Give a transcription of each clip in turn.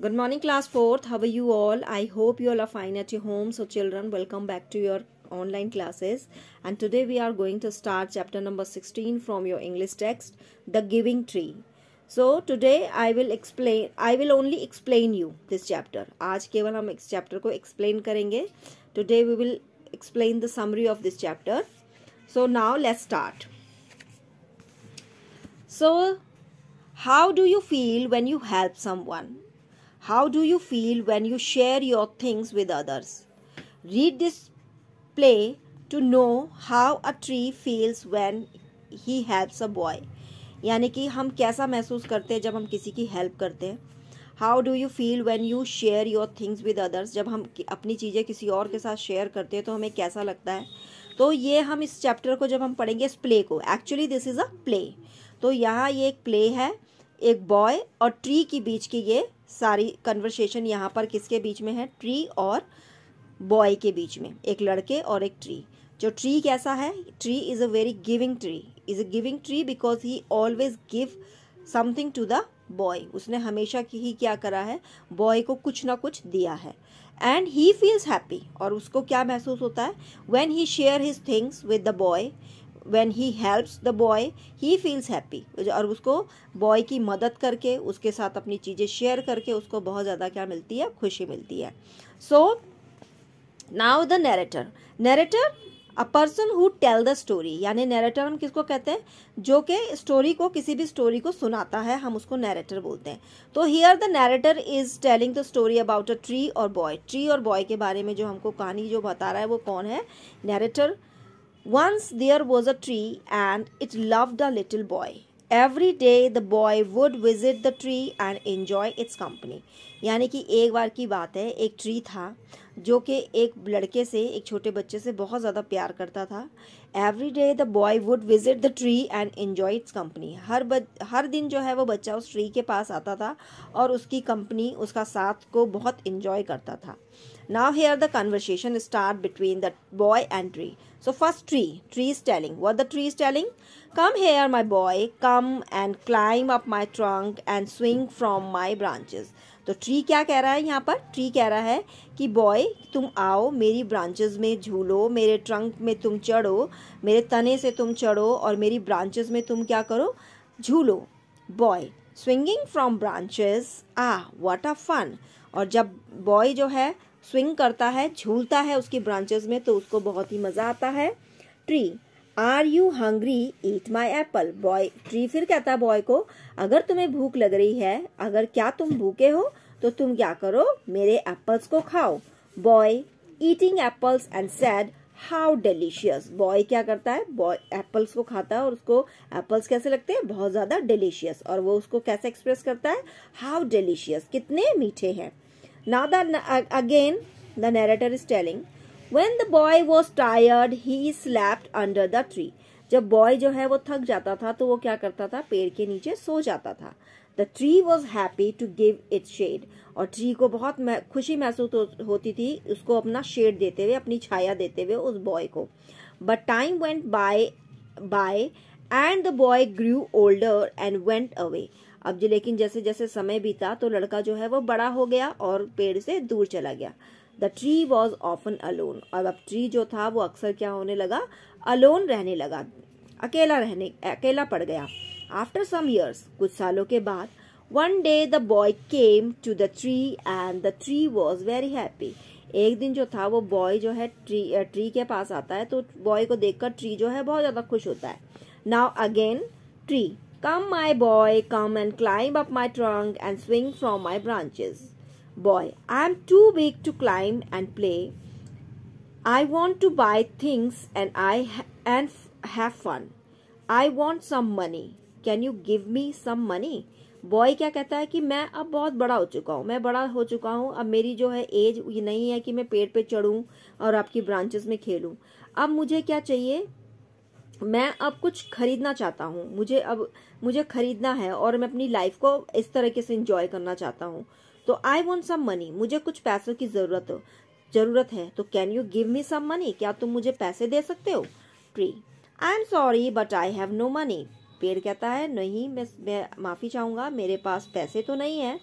Good morning, class 4th. How are you all? I hope you all are fine at your home. So children, welcome back to your online classes. And today we are going to start chapter number 16 from your English text, The Giving Tree. So today I will only explain you this chapter. आज केवल हम इस chapter को explain करेंगे. Today we will explain the summary of this chapter. So now let's start. So how do you feel when you help someone? How do you feel when you share your things with others? Read this play to know how a tree feels when he helps a boy. यानी कि हम कैसा महसूस करते हैं जब हम किसी की हेल्प करते हैं. How do you feel when you share your things with others? जब हम अपनी चीज़ें किसी और के साथ शेयर करते हैं तो हमें कैसा लगता है. तो ये हम इस चैप्टर को जब हम पढ़ेंगे इस प्ले को, actually this is a play. तो यहाँ ये एक प्ले है, एक बॉय और ट्री के बीच की ये सारी कन्वर्सेशन यहाँ पर किसके बीच में है, ट्री और बॉय के बीच में, एक लड़के और एक ट्री. जो ट्री कैसा है, tree is a very giving tree, is a giving tree because he always give something to the boy. उसने हमेशा ही क्या करा है, बॉय को कुछ ना कुछ दिया है. एंड ही फील्स हैप्पी, और उसको क्या महसूस होता है, when he share his things with the boy, when he helps the boy he feels happy. और उसको बॉय की मदद करके, उसके साथ अपनी चीज़ें शेयर करके उसको बहुत ज़्यादा क्या मिलती है, खुशी मिलती है. So now the narrator a person who tell the story. यानी नरेटर हम किसको कहते हैं, जो कि स्टोरी को, किसी भी स्टोरी को सुनाता है, हम उसको नरेटर बोलते हैं. तो here the narrator is telling the story about a tree और बॉय. ट्री और बॉय के बारे में जो हमको कहानी जो बता रहा है वो कौन है, narrator. Once there was a tree and it loved a little boy. Every day the boy would visit the tree and enjoy its company. यानी कि एक बार की बात है, एक ट्री था जो कि एक लड़के से, एक छोटे बच्चे से बहुत ज़्यादा प्यार करता था. Every day the boy would visit the tree and enjoy its company. हर दिन जो है वो बच्चा उस ट्री के पास आता था और उसकी कंपनी, उसका साथ को बहुत इंजॉय करता था. Now here the conversation start between the boy and tree. So first tree is telling. What the tree is telling? Come here my boy, come and climb up my trunk and swing from my branches. तो tree क्या कह रहा है यहाँ पर, tree कह रहा है कि बॉय तुम आओ, मेरी ब्रांचेस में झूलो, मेरे ट्रंक में तुम चढ़ो, मेरे तने से तुम चढ़ो और मेरी ब्रांचेस में तुम क्या करो, झूलो. Boy swinging from branches, what a fun. और जब बॉय जो है स्विंग करता है, झूलता है उसकी ब्रांचेस में, तो उसको बहुत ही मज़ा आता है. Tree are you hungry, eat my apple. Boy, tree फिर कहता है बॉय को, अगर तुम्हें भूख लग रही है, अगर क्या तुम भूखे हो तो तुम क्या करो, मेरे एप्पल्स को खाओ. Boy eating apples and said how delicious. Boy क्या करता है, बॉय एप्पल्स को खाता है और उसको एप्पल्स कैसे लगते हैं, बहुत ज़्यादा डिलीशियस. और वो उसको कैसे एक्सप्रेस करता है, हाउ डिलीशियस, कितने मीठे हैं. Now again the narrator is telling, when the boy was tired he slept under the tree. जब बॉय जो है वो थक जाता था तो वो क्या करता था, पेड़ के नीचे सो जाता था. The tree was happy to give its shade. और ट्री को बहुत खुशी महसूस होती थी उसको अपना शेड देते हुए, अपनी छाया देते हुए उस बॉय को. But time went by and the boy grew older and went away. अब जो लेकिन जैसे जैसे समय बीता तो लड़का जो है वो बड़ा हो गया और पेड़ से दूर चला गया. The tree was often alone. और अब ट्री जो था वो अक्सर क्या होने लगा, अलोन रहने लगा, अकेला पड़ गया. आफ्टर सम ईयर्स, कुछ सालों के बाद, one day the boy came to the tree and the tree was very happy. एक दिन जो था वो बॉय जो है ट्री के पास आता है, तो बॉय को देखकर ट्री जो है बहुत ज्यादा खुश होता है. Now again tree, come my boy, come and climb up my trunk and swing from my branches. Boy, I am too big to climb and play. I want to buy things and have fun. I want some money. Can you give me some money? Boy क्या कहता है कि मैं अब बहुत बड़ा हो चुका हूँ, मैं बड़ा हो चुका हूँ, अब मेरी जो है एज ये नहीं है कि मैं पेड़ पे चढ़ूँ और आपकी ब्रांचेस में खेलूँ. अब मुझे क्या चाहिए, मैं अब कुछ खरीदना चाहता हूँ, मुझे खरीदना है और मैं अपनी लाइफ को इस तरीके से एंजॉय करना चाहता हूँ. तो आई वॉन्ट सम मनी, मुझे कुछ पैसों की जरूरत है. तो can you give me some money, क्या तुम मुझे पैसे दे सकते हो. Tree I am sorry but I have no money. पेड़ कहता है नहीं, मैं माफ़ी चाहूँगा, मेरे पास पैसे तो नहीं है.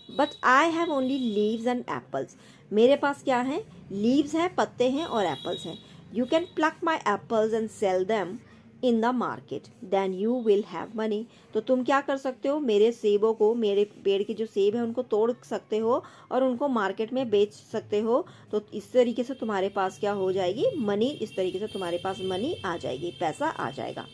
But I have only leaves and apples. मेरे पास क्या है? लीव्स हैं, पत्ते हैं और एप्पल्स हैं। You can pluck my apples and sell them in the market, then you will have money. तो तुम क्या कर सकते हो? मेरे सेबों को, मेरे पेड़ के जो सेब है उनको तोड़ सकते हो और उनको मार्केट में बेच सकते हो। तो इस तरीके से तुम्हारे पास क्या हो जाएगी? मनी। इस तरीके से तुम्हारे पास मनी आ जाएगी, पैसा आ जाएगा।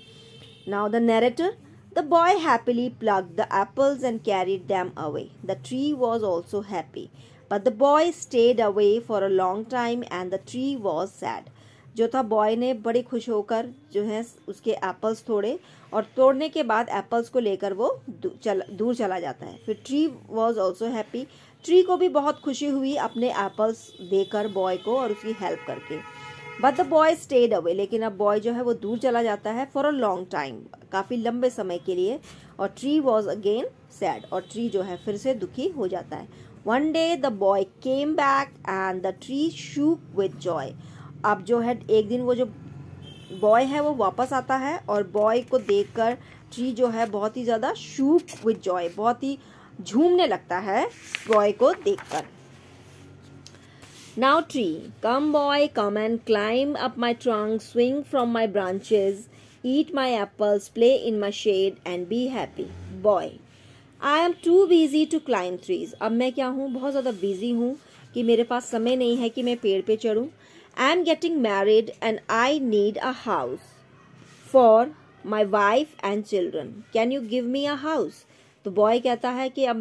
Now the narrator, the boy happily plucked the apples and carried them away. The tree was also happy, but the boy stayed away for a long time and the tree was sad. जो था, boy ने बड़े खुश होकर जो है उसके apples तोड़े और तोड़ने के बाद एप्पल्स को लेकर वो दूर चला जाता है। फिर tree was also happy, tree को भी बहुत खुशी हुई अपने एप्पल्स देकर बॉय को और उसकी हेल्प करके। But the boy stayed away, लेकिन अब बॉय जो है वो दूर चला जाता है फॉर अ लॉन्ग टाइम, काफ़ी लंबे समय के लिए। और ट्री वॉज अगेन सैड, और ट्री जो है फिर से दुखी हो जाता है। One day the boy came back and the tree shook with Joy. अब जो है एक दिन वो जो बॉय है वो वापस आता है और बॉय को देखकर ट्री जो है बहुत ही ज़्यादा शूक विद जॉय, बहुत ही झूमने लगता है बॉय को देखकर। Now tree, come boy, come and climb up my trunk, swing from my branches, eat my apples, play in my shade and be happy. Boy, I am too busy to climb trees. अब मैं क्या हूँ? बहुत ज़्यादा busy हूँ कि मेरे पास समय नहीं है कि मैं पेड़ पे चढ़ूँ। I am getting married and I need a house for my wife and children. Can you give me a house? तो बॉय कहता है कि अब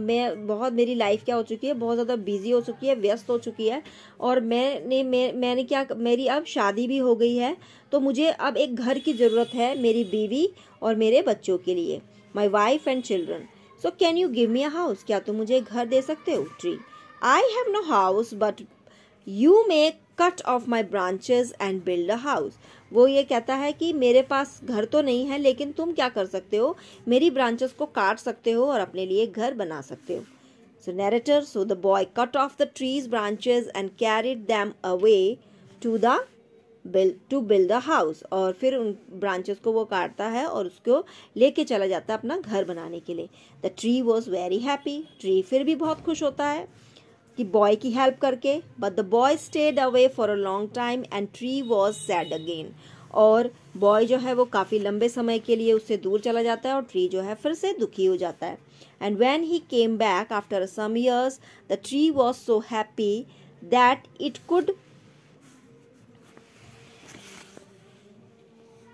मेरी लाइफ क्या हो चुकी है, बहुत ज़्यादा बिजी हो चुकी है, व्यस्त हो चुकी है, और मेरी अब शादी भी हो गई है, तो मुझे अब एक घर की ज़रूरत है मेरी बीवी और मेरे बच्चों के लिए, my wife and children. So can you give me a house? क्या तुम मुझे एक घर दे सकते हो? Tree, I have no house but you may cut of my branches and build a house. वो ये कहता है कि मेरे पास घर तो नहीं है, लेकिन तुम क्या कर सकते हो? मेरी ब्रांचेस को काट सकते हो और अपने लिए घर बना सकते हो। So narrator, so the boy cut off the trees branches and carried them away to build a house. और फिर उन ब्रांचेस को वो काटता है और उसको लेके चला जाता है अपना घर बनाने के लिए। The tree was very happy, tree फिर भी बहुत खुश होता है कि बॉय की हेल्प करके। But the boy stayed away for a long time and tree was sad again. और बॉय जो है वो काफ़ी लंबे समय के लिए उससे दूर चला जाता है और ट्री जो है फिर से दुखी हो जाता है। And when he came back after some years, the tree was so happy that it could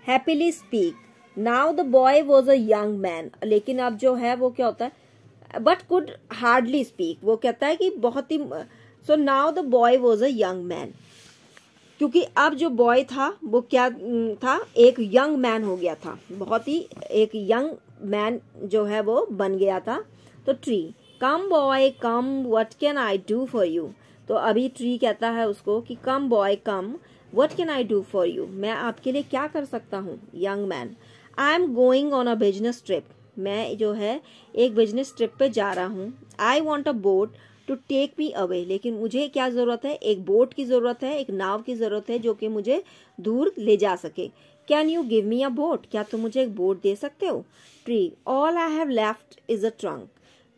happily speak. Now the boy was a young man, लेकिन अब जो है वो क्या होता है? बट कुड हार्डली स्पीक, वो कहता है कि बहुत ही। So now the boy was a young man, क्योंकि अब जो बॉय था वो क्या था? एक यंग मैन हो गया था, बहुत ही एक यंग मैन जो है वो बन गया था। तो tree, come boy come, what can I do for you. तो अभी ट्री कहता है उसको कि come boy come, what can I do for you, मैं आपके लिए क्या कर सकता हूँ? Young man, I am going on a business trip, मैं जो है एक बिजनेस ट्रिप पे जा रहा हूँ। I want a boat to take me away, लेकिन मुझे क्या ज़रूरत है? एक बोट की ज़रूरत है, एक नाव की ज़रूरत है जो कि मुझे दूर ले जा सके। Can you give me a boat, क्या तुम मुझे एक बोट दे सकते हो? Tree, all I have left is a trunk,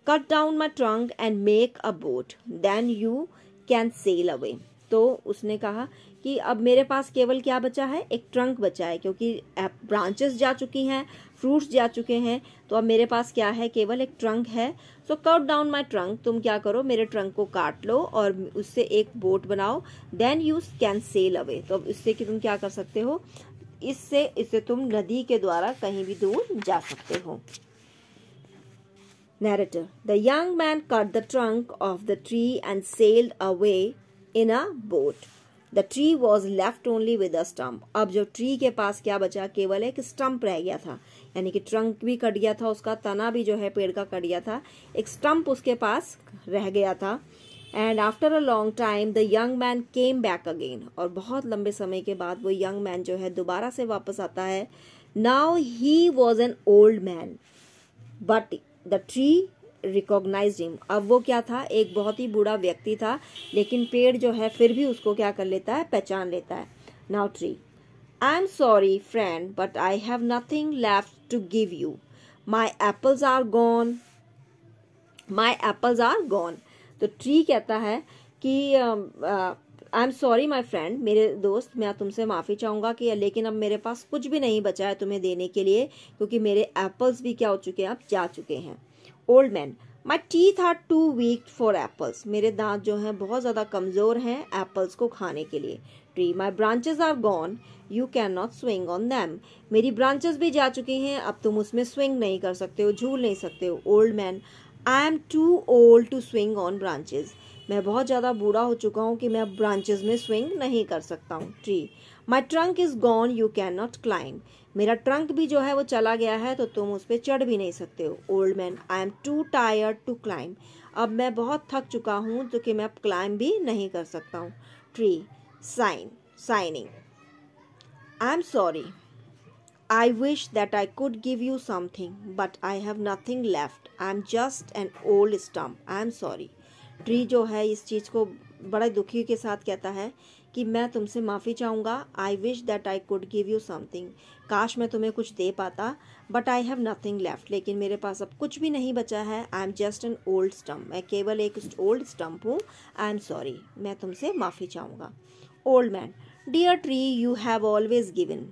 cut down my trunk and make a boat, then you can sail away. तो उसने कहा कि अब मेरे पास केवल क्या बचा है? एक ट्रंक बचा है, क्योंकि ब्रांचेस जा चुकी हैं, फ्रूट्स जा चुके हैं, तो अब मेरे पास क्या है? केवल एक ट्रंक है। So cut down my trunk, तुम क्या करो? मेरे ट्रंक को काट लो और उससे एक बोट बनाओ, then you can sail away. तो अब इससे कि तुम क्या कर सकते हो? इससे तुम नदी के द्वारा कहीं भी दूर जा सकते हो। Narrator, the young man cut the trunk of the tree and sailed away in a boat. The tree was left only with a stump. अब जो ट्री के पास क्या बचा? केवल एक स्टंप रह गया था, यानी कि ट्रंक भी कट गया था, उसका तना भी जो है पेड़ का कट गया था, एक स्टंप उसके पास रह गया था। And after a long time the young man came back again, और बहुत लंबे समय के बाद वो यंग मैन जो है दोबारा से वापस आता है। Now he was an old man but the tree recognised him. अब वो क्या था? एक बहुत ही बूढ़ा व्यक्ति था, लेकिन पेड़ जो है फिर भी उसको क्या कर लेता है? पहचान लेता है। Now tree, I am sorry friend but I have nothing left to give you, my apples are gone my apples are gone. तो ट्री कहता है कि I am sorry my friend, मेरे दोस्त, मैं तुमसे माफ़ी चाहूँगा कि लेकिन अब मेरे पास कुछ भी नहीं बचा है तुम्हें देने के लिए, क्योंकि मेरे एप्पल्स भी क्या हो चुके हैं, अब जा चुके हैं। Old man, my teeth are too weak for apples, मेरे दांत जो हैं बहुत ज़्यादा कमज़ोर हैं एप्पल्स को खाने के लिए। Tree, my branches are gone, you can not swing on them, मेरी ब्रांचेस भी जा चुकी हैं, अब तुम उसमें स्विंग नहीं कर सकते हो, झूल नहीं सकते हो। Old man, I am too old to swing on branches, मैं बहुत ज़्यादा बूढ़ा हो चुका हूँ कि मैं अब ब्रांचेस में स्विंग नहीं कर सकता हूँ। Tree, my trunk is gone, you can not climb, मेरा ट्रंक भी जो है वो चला गया है तो तुम उस पर चढ़ भी नहीं सकते हो। Old man, I am too tired to climb, अब मैं बहुत थक चुका हूँ जो कि मैं अब क्लाइंब भी नहीं कर सकता हूँ। Tree, signing, I am sorry, I wish that I could give you something, but I have nothing left. I am just an old stump. I am sorry. Tree जो है इस चीज़ को बड़ा दुखी के साथ कहता है कि मैं तुमसे माफ़ी चाहूँगा। I wish that I could give you something. काश मैं तुम्हें कुछ दे पाता, but I have nothing left. लेकिन मेरे पास अब कुछ भी नहीं बचा है। I am just an old stump. मैं केवल एक old stump हूँ। I am sorry. मैं तुमसे माफ़ी चाहूँगा। Old man, dear tree you have always given,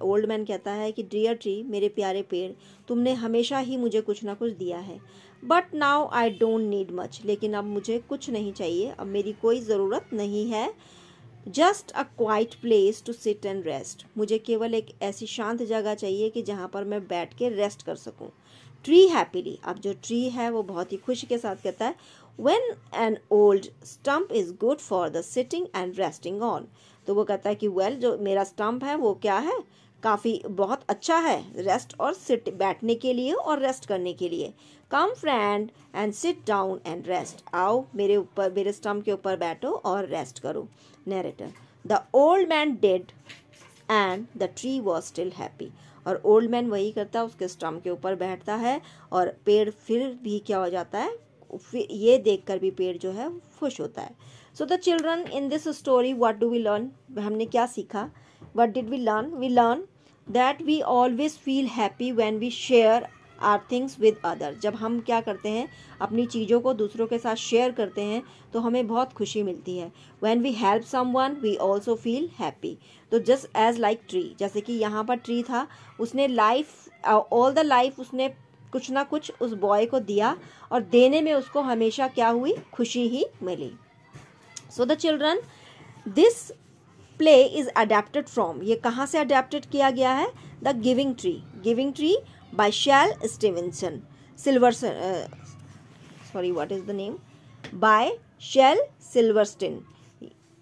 old man कहता है कि डियर ट्री, मेरे प्यारे पेड़, तुमने हमेशा ही मुझे कुछ ना कुछ दिया है। But now I don't need much, लेकिन अब मुझे कुछ नहीं चाहिए, अब मेरी कोई ज़रूरत नहीं है। Just a quiet place to sit and rest, मुझे केवल एक ऐसी शांत जगह चाहिए कि जहाँ पर मैं बैठ के रेस्ट कर सकूँ। ट्री हैप्पीली, अब जो ट्री है वो बहुत ही खुशी के साथ कहता है when an old stump is good for the sitting and resting on, तो वो कहता है कि वेल जो मेरा स्टम्प है वो क्या है, काफ़ी बहुत अच्छा है रेस्ट और सिट बैठने के लिए और रेस्ट करने के लिए। Come friend and sit down and rest, आओ मेरे ऊपर, मेरे स्टम्प के ऊपर बैठो और रेस्ट करो। Narrator, the old man did and the tree was still happy, और ओल्ड मैन वही करता है, उसके स्टम्प के ऊपर बैठता है और पेड़ फिर भी क्या हो जाता है, फिर ये देखकर भी पेड़ जो है खुश होता है। So the children in this story what do we learn, हमने क्या सीखा, what did we learn, we learn that we always feel happy when we share our things with other, जब हम क्या करते हैं अपनी चीज़ों को दूसरों के साथ शेयर करते हैं तो हमें बहुत खुशी मिलती है। When we help someone we also feel happy, तो जस्ट एज लाइक ट्री, जैसे कि यहाँ पर ट्री था, उसने लाइफ ऑल द लाइफ उसने कुछ ना कुछ उस बॉय को दिया और देने में उसको हमेशा क्या हुई, खुशी ही मिली। So the children, this play is adapted from, ये कहाँ से अडेप्टेड किया गया है, the giving tree, giving tree by Shel Stevenson Silverson, sorry what is the name, by Shel Silverstein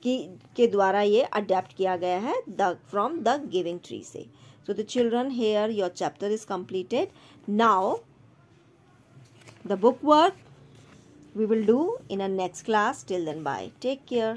के द्वारा ये अडेप्ट किया गया है the from the giving tree से। So the children, here your chapter is completed. Now the book work we will do in our next class. Till then, bye. Take care.